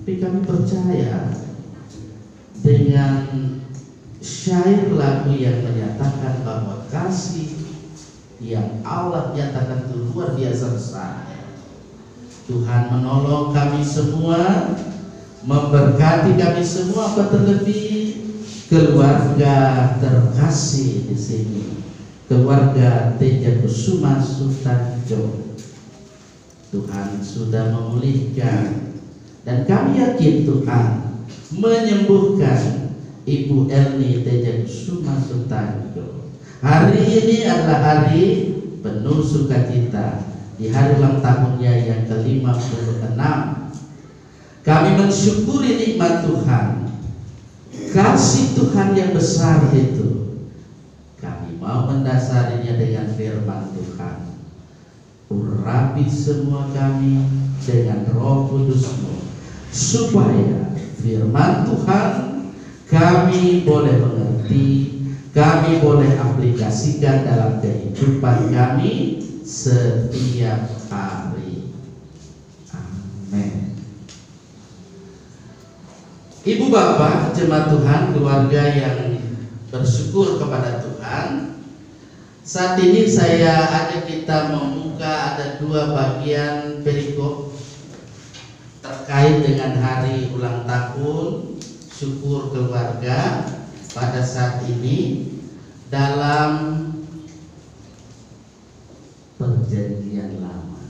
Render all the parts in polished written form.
Tapi kami percaya dengan syair lagu yang menyatakan bahwa kasih yang Allah nyatakan itu luar biasa besar. Tuhan menolong kami semua, memberkati kami semua, terlebih keluarga terkasih di sini, keluarga Teja Kusuma Sutanjo. Tuhan sudah memulihkan dan kami yakin Tuhan menyembuhkan Ibu Elni Teja Kusuma Sutanjo. Hari ini adalah hari penuh sukacita di hari ulang tahunnya yang ke-56. Kami mensyukuri nikmat Tuhan, kasih Tuhan yang besar itu. Kami mau mendasarinya dengan firman Tuhan. Urapi semua kami dengan Roh Kudus-Mu, supaya firman Tuhan kami boleh mengerti, kami boleh aplikasikan dalam kehidupan kami setiap hari. Amin. Ibu bapak, jemaat Tuhan, keluarga yang bersyukur kepada Tuhan, saat ini saya ajak kita membuka ada dua bagian perikop terkait dengan hari ulang tahun syukur keluarga pada saat ini dalam Perjanjian Lama,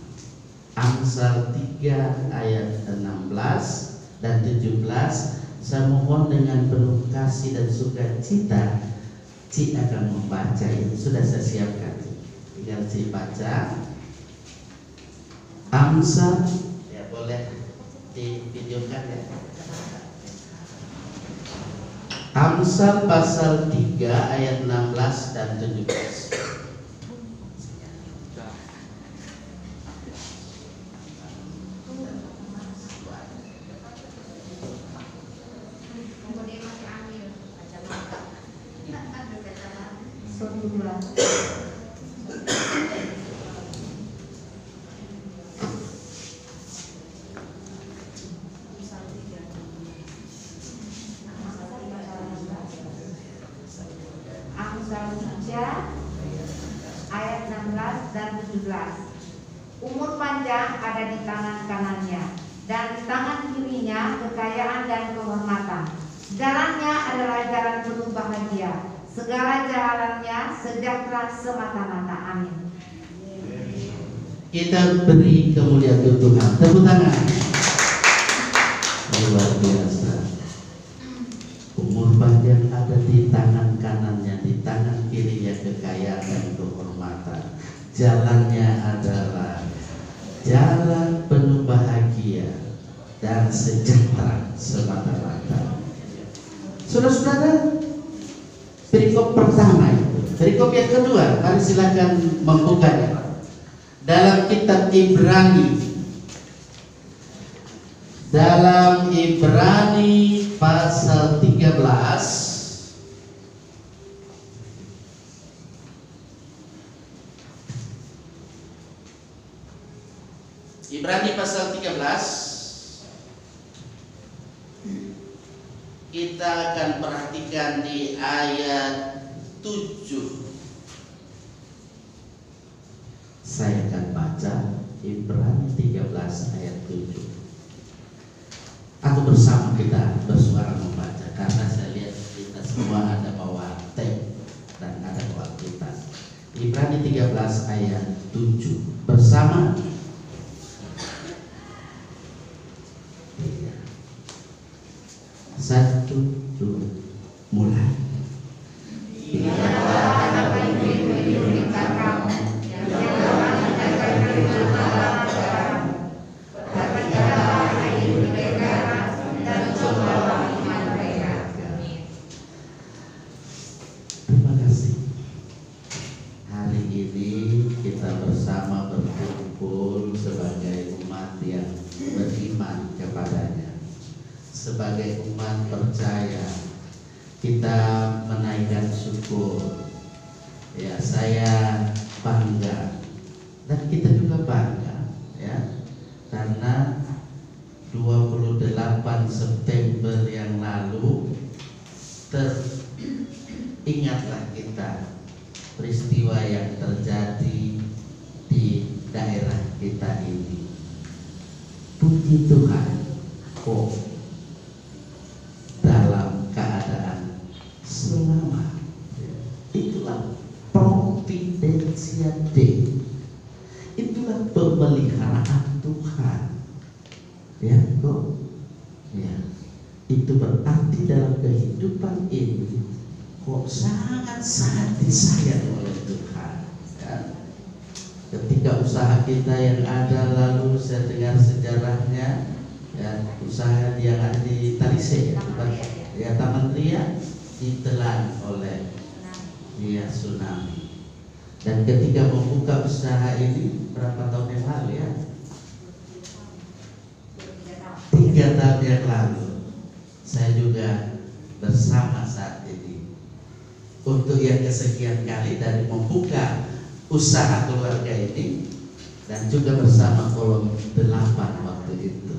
Amsal 3 ayat 16 dan 17. Saya mohon dengan penuh kasih dan sukacita Ci akan membaca ini. Sudah saya siapkan, tinggal Ci baca. Amsal, ya boleh divideokan ya. Amsal pasal 3 ayat 16 dan 17. Ayat 16 dan 17. Umur panjang ada di tangan kanannya, dan di tangan kirinya kekayaan dan kehormatan. Jalannya adalah jalan penuh bahagia, segala jalannya sejahtera semata-mata. Amin. Kita beri kemuliaan Tuhan. Tepuk tangan. Luar biasa. Umur panjang ada di tangan kanannya, di tangan kirinya kekayaan dan kehormatan. Jalannya adalah jalan penuh bahagia dan sejahtera semata-mata. Saudara-saudara, perikop pertama itu. Perikop yang kedua, mari silakan membukanya. Dalam kitab Ibrani, dalam Ibrani pasal 13 Ibrani pasal 13 kita akan perhatikan di ayat 7. Saya akan baca Ibrani 13 ayat 7. Atau bersama kita bersuara membaca, karena saya lihat kita semua ada bawa teks dan ada bawa kita. Ibrani 13 ayat 7 bersama. Satu, dua, mulai. Sebagai umat percaya, kita menaikkan syukur. Ya, saya bangga dan kita juga bangga, ya, karena 20 28 September yang lalu, teringatlah kita peristiwa yang terjadi di daerah kita ini. Puji Tuhan, kok dalam keadaan selamat. Itulah providensia Dei. Itulah pemeliharaan Tuhan. Ya, kok. Ya. Itu berarti dalam kehidupan ini kok sangat-sangat disayang oleh Tuhan. Ya. Ketika usaha kita yang ada, lalu saya dengar sejarahnya, ya, usaha yang ada di Talise, ya, Taman Ria, ditelan oleh tsunami. Dan ketika membuka usaha ini berapa tahun yang lalu, ya? 3 tahun yang lalu, saya juga bersama saat ini untuk yang kesekian kali dari membuka usaha keluarga ini, dan juga bersama kolom 8 waktu itu.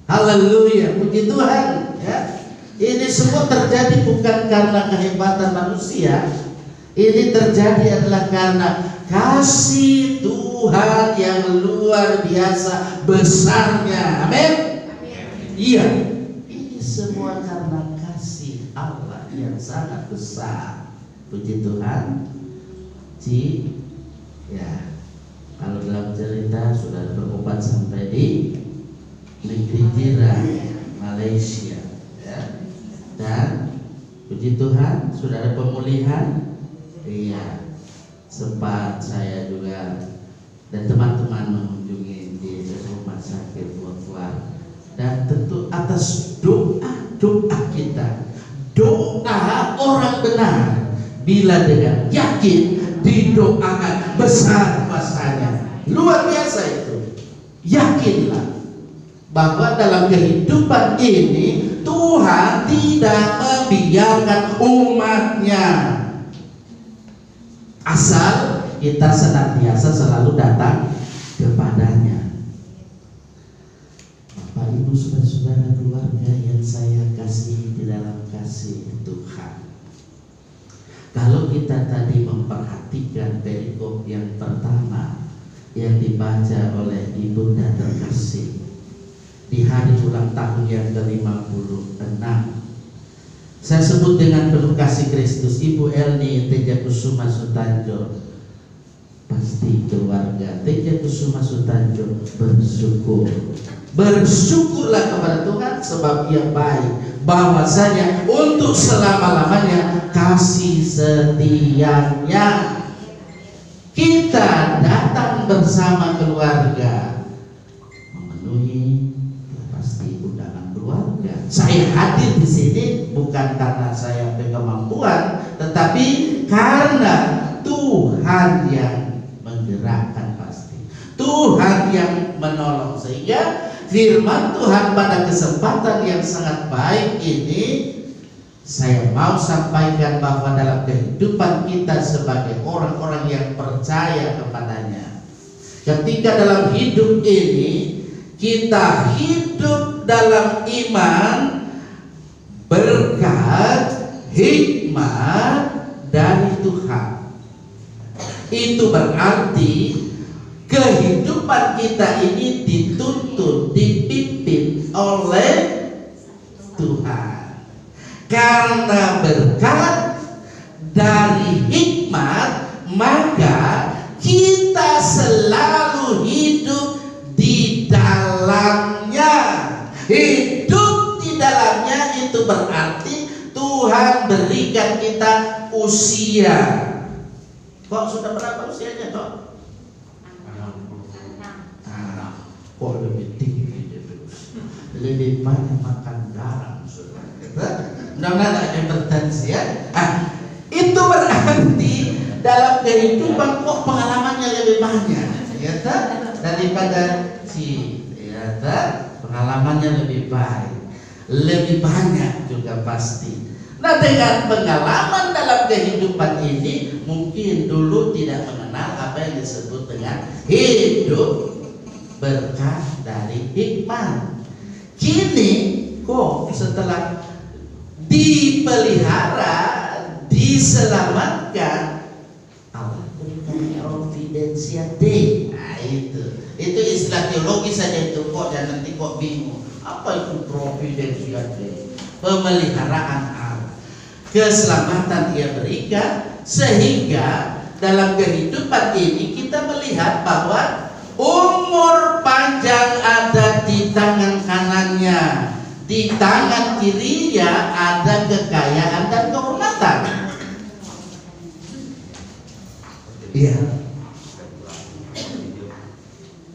Haleluya, puji Tuhan, ya. Ini semua terjadi bukan karena kehebatan manusia. Ini terjadi adalah karena kasih Tuhan yang luar biasa besarnya. Amin. Iya. Ini semua karena kasih Allah yang sangat besar. Puji Tuhan. Ya, kalau dalam cerita sudah berobat sampai di negeri jiran Malaysia, ya. Dan puji Tuhan sudah ada pemulihan. Iya, sempat saya juga dan teman-teman mengunjungi di rumah sakit Wafat, dan tentu atas doa kita, doa orang benar bila dengan yakin didoakan besar kuasanya. Luar biasa itu. Yakinlah bahwa dalam kehidupan ini Tuhan tidak membiarkan umatnya, asal kita senantiasa selalu datang kepadanya. Bapak Ibu saudara-saudara keluarga yang saya kasih di dalam kasih Tuhan, kalau kita tadi memperhatikan perikop yang pertama yang dibaca oleh Ibunda terkasih di hari ulang tahun yang ke-56, saya sebut dengan penuh kasih Kristus, Ibu Elni Teja Kusuma Sutanjo. Pasti keluarga Teja Kusuma Sutanjo bersyukur. Bersyukurlah kepada Tuhan sebab Ia baik, bahwasanya untuk selama-lamanya kasih setianya. Kita datang bersama keluarga memenuhi pasti undangan keluarga. Saya hadir di sini bukan karena saya berkemampuan, tetapi karena Tuhan yang menggerakkan, pasti Tuhan yang menolong, sehingga firman Tuhan pada kesempatan yang sangat baik ini saya mau sampaikan bahwa dalam kehidupan kita sebagai orang-orang yang percaya kepadanya, ketika dalam hidup ini kita hidup dalam iman berkat hikmat dari Tuhan, itu berarti kehidupan kita ini dituntun, dipimpin oleh Tuhan. Karena berkat dari hikmat, maka kita selalu hidup di dalamnya. Hidup di dalamnya itu berarti Tuhan berikan kita usia. Kok sudah berapa usianya, Dok? Kok lebih tinggi, lebih banyak makan garam, saudara. Mudah-mudahan hipertensi, ya. Itu berarti dalam kehidupan kok pengalamannya lebih banyak, ya, daripada pengalamannya lebih baik, lebih banyak juga pasti. Nah, dengan pengalaman dalam kehidupan ini, mungkin dulu tidak mengenal apa yang disebut dengan hidup berkat dari hikmat. Kini kok setelah dipelihara, diselamatkan, Allah berikan providensia Dei. Nah, itu istilah teologi saja itu kok, dan nanti kok bingung apa itu providensia Dei. Pemeliharaan Allah, keselamatan Ia berikan, sehingga dalam kehidupan ini kita melihat bahwa umur panjang ada di tangan kanannya, di tangan kirinya ada kekayaan dan kehormatan. Iya.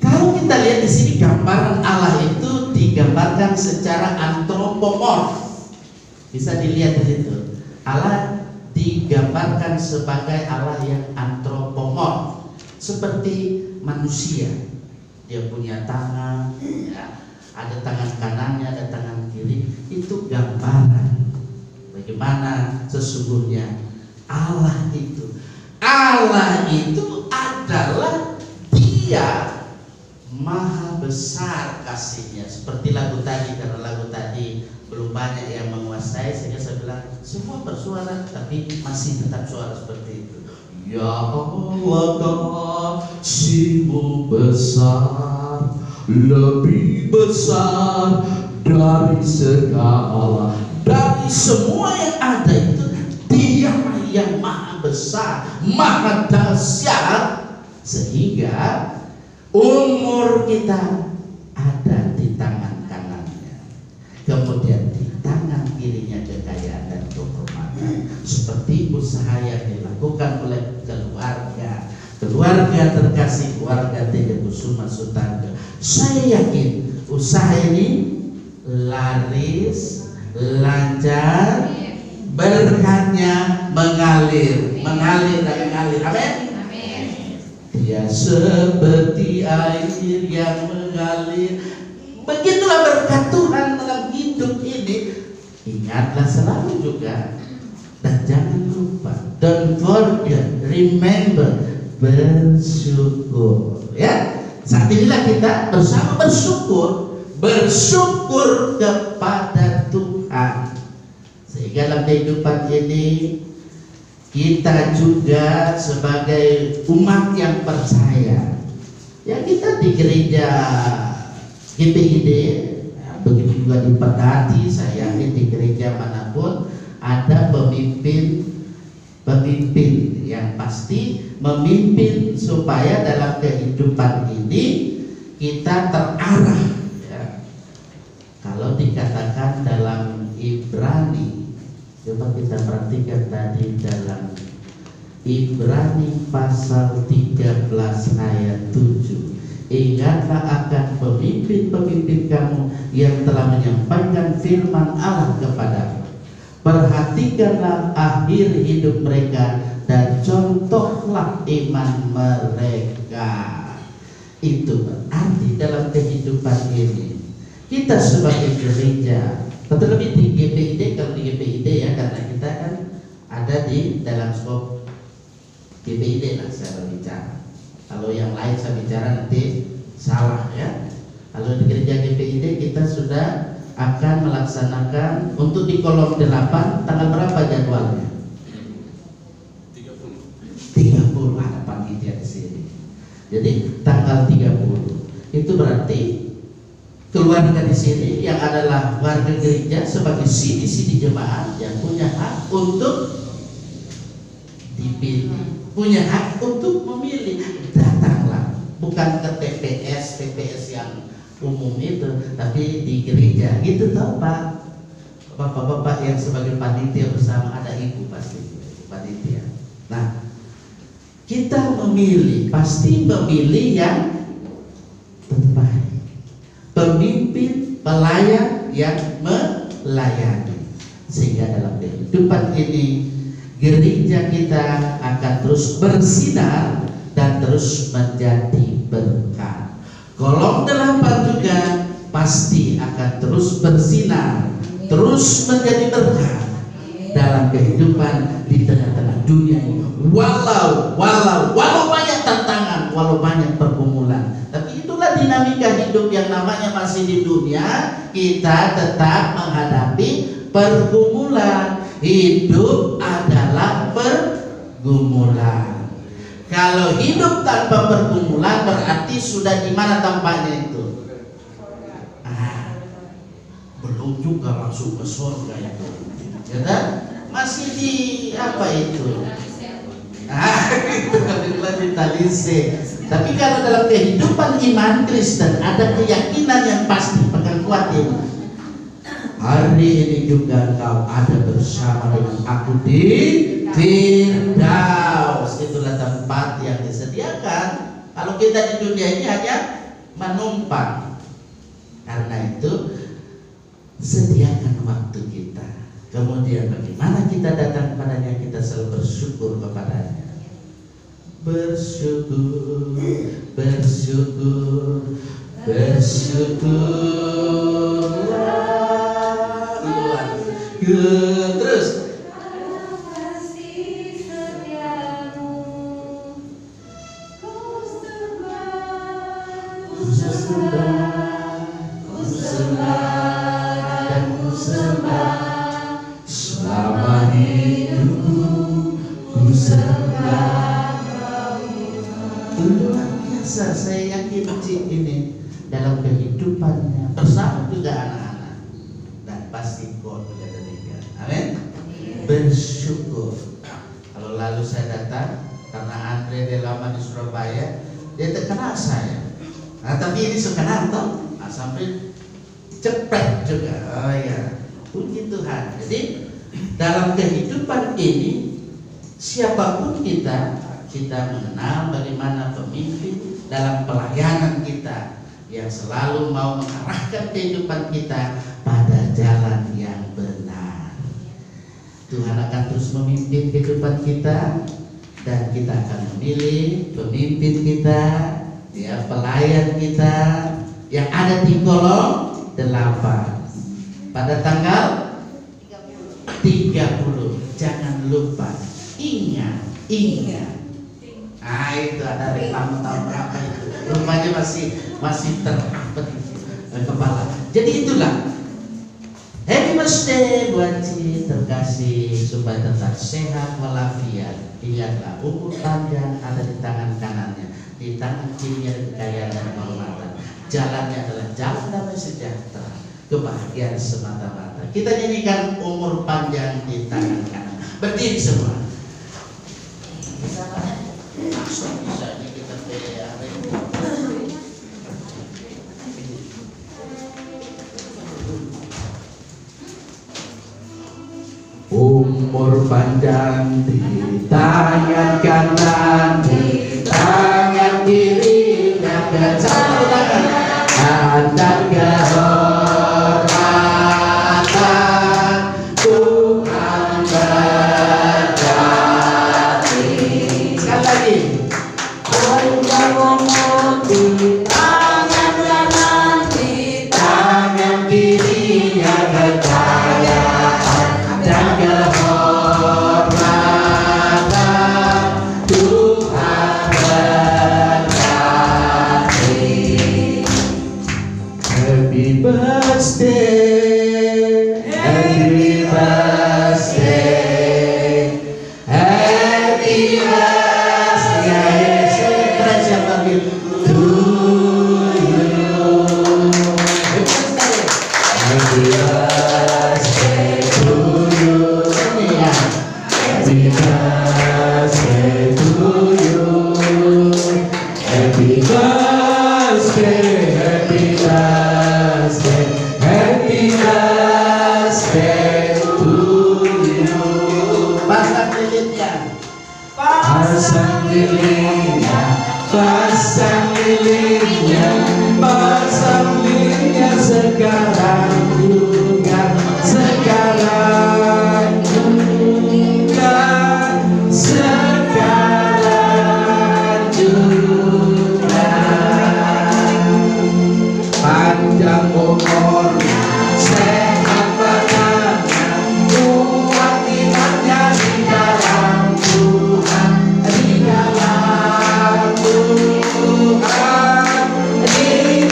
Kalau kita lihat di sini gambaran Allah itu digambarkan secara antropomorf. Bisa dilihat di situ. Allah digambarkan sebagai Allah yang antropomorf, seperti manusia. Dia punya tangan, ya, ada tangan kanannya, ada tangan kiri. Itu gambaran bagaimana sesungguhnya Allah itu. Allah itu adalah Dia maha besar kasihnya. Seperti lagu tadi, karena lagu tadi belum banyak yang menguasai, sehingga saya bilang semua bersuara, tapi masih tetap suara seperti itu. Ya Allah, kasih-Mu besar, lebih besar dari segala, dari semua yang ada itu. Dia yang maha besar, maha dahsyat, sehingga umur kita ada di tangan kanannya, kemudian di tangan kirinya kekayaan dan kehormatan. Seperti usaha yang dilakukan oleh keluarga terkasih, keluarga Teja Kusuma Sutarga. Saya yakin usaha ini laris, lancar, berkatnya mengalir dan mengalir. Amin. Dia seperti air yang mengalir. Begitulah berkat Tuhan dalam hidup ini. Ingatlah selalu juga, dan jangan lupa, don't forget, remember, bersyukur. Ya, saat inilah kita bersama bersyukur kepada Tuhan, sehingga dalam kehidupan ini kita juga sebagai umat yang percaya, ya, kita di gereja GPID, begitu juga di Pekati. Saya yakin di gereja manapun ada pemimpin yang pasti memimpin supaya dalam kehidupan ini kita terarah, ya. Kalau dikatakan dalam Ibrani, coba kita perhatikan tadi dalam Ibrani pasal 13 ayat 7. Ingatlah akan pemimpin-pemimpin kamu yang telah menyampaikan firman Allah kepadamu. Perhatikanlah akhir hidup mereka dan contohlah iman mereka. Itu berarti dalam kehidupan ini kita sebagai gereja, terlebih di GPID, kalau di GPID ya, karena kita kan ada di dalam skop GPID lah saya berbicara. Kalau yang lain saya bicara nanti salah ya. Kalau di gereja GPID kita sudah akan melaksanakan untuk di kolom 8, tanggal berapa jadwalnya? 30 ada panitia di sini. Jadi tanggal 30 itu berarti keluarga di sini yang adalah warga gereja sebagai sidi jemaat yang punya hak untuk dipilih, punya hak untuk memilih. Datanglah, bukan ke TPS yang umum itu, tapi di gereja gitu, tahu Pak, bapak-bapak yang sebagai panitia bersama, ada ibu pasti panitia. Nah, kita memilih, pasti memilih yang terbaik, pemimpin pelayan yang melayani, sehingga dalam kehidupan ini gereja kita akan terus bersinar dan terus menjadi berkat. Kolom 8 juga pasti akan terus bersinar, terus menjadi berkat dalam kehidupan di tengah-tengah dunia ini. Walau banyak tantangan, walau banyak pergumulan, tapi itulah dinamika dinamika hidup yang namanya masih di dunia, kita tetap menghadapi pergumulan. Hidup adalah pergumulan. Kalau hidup tanpa pergumulan berarti sudah di mana tempatnya itu? Belum juga masuk ke surga ya kan? Masih di apa itu? Itu kalau ditalise. Tapi kalau dalam kehidupan iman Kristen ada keyakinan yang pasti pegang kuat ini. Hari ini juga engkau ada bersama dengan aku di Firdaus. Itulah tempat yang disediakan. Kalau kita di dunia ini hanya menumpang. Karena itu sediakan waktu kita. Kemudian bagaimana kita datang kepadanya? Kita selalu bersyukur kepadanya. Bersyukur, bersyukur, bersyukurlah. Terus selama hidupku ku sembah. Luar biasa, saya yakin Cik ini dalam kehidupannya bersama juga anak-anak dan pasti kau juga demikian. Amin. Bersyukur. Kalau lalu saya datang karena Andre dia lama di Surabaya, dia terkenal saya. Nah, tapi ini sekarang toh, sampai cepet juga. Oh ya, puji Tuhan. Jadi dalam kehidupan ini siapapun kita mengenal bagaimana pemimpin dalam pelayanan kita yang selalu mau mengarahkan kehidupan kita pada jalan yang benar. Tuhan akan terus memimpin kehidupan kita dan kita akan memilih pemimpin kita, ya, pelayan kita yang ada di kolom 8 pada tanggal 30. Jangan lupa, ingat. Itu ada reklame tahun berapa itu? Rupanya masih kepala. Jadi itulah. Happy birthday buat Ci terkasih, supaya tetap sehat walafiat. Ingatlah, umur panjang ada di tangan kanannya, di tangan kirinya kekayaan dan kehormatan. Jalannya adalah jalan damai sejahtera, kebahagiaan semata-mata. Kita nyanyikan umur panjang di tangan kanan. Berdiri semua. Bisa kita umur panjang di tangan kanan, di tangan kiri dan tangan dan kehormatan Tuhan berkati. Sekali lagi, panjang umur di tangan kanan, di tangan kiri yang kekayaan dan kehormatan Tuhan berkati. Happy birthday, happy birthday, happy birthday to you. Happy birthday to you. Happy birthday to you. Happy birthday, happy birthday, happy birthday to you. Pasang lilinnya, pasang lilinnya, pasang lilinnya, pasang lilinnya sekarang juga, sekarang juga, sekarang juga. Panjang umurnya, sehat badannya, kuat imannya di dalam Tuhan, di dalam Tuhan, di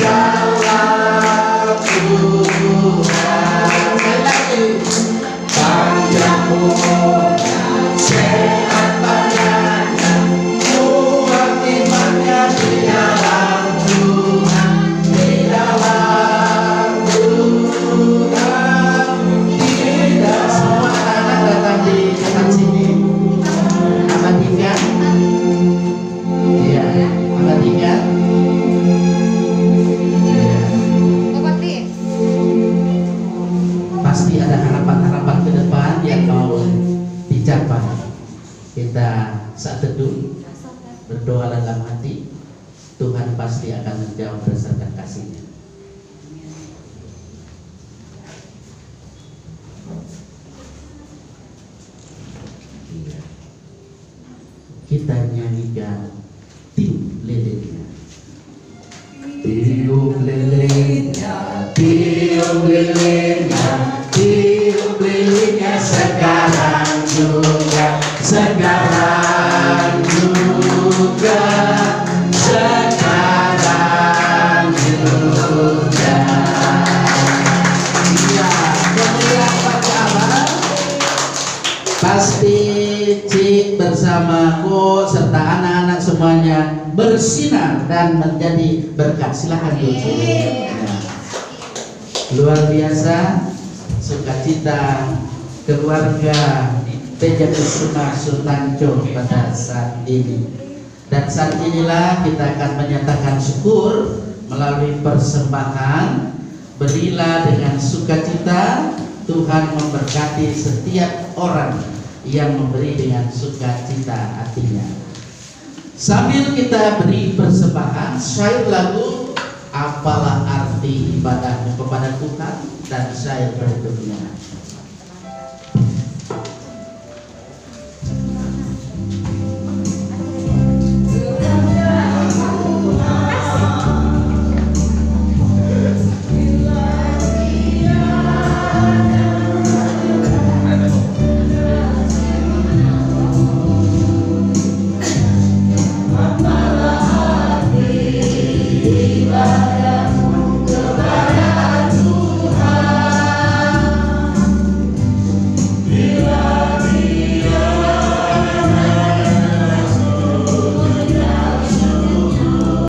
pasti ada harapan-harapan ke depan yang mau dicapai. Kita saat teduh berdoa dalam hati, Tuhan pasti akan menjawab berdasarkan kasih-Nya. Kita nyanyikan tiup lilinnya. Tiup lilinnya, tiup lilinnya, tiup lilinnya sekarang juga, sekarang juga, sekarang juga. Ya, kemudian pertama pasti Cik bersamaku serta anak-anak semuanya bersinar dan menjadi berkat. Silakan duduk. Ya. Luar biasa sukacita keluarga Teja Kusuma Sutanjo pada saat ini. Dan saat inilah kita akan menyatakan syukur melalui persembahan. Berilah dengan sukacita, Tuhan memberkati setiap orang yang memberi dengan sukacita hatinya. Sambil kita beri persembahan, syair lagu Apalah Arti Ibadahmu kepada Tuhan dan syair berikutnya.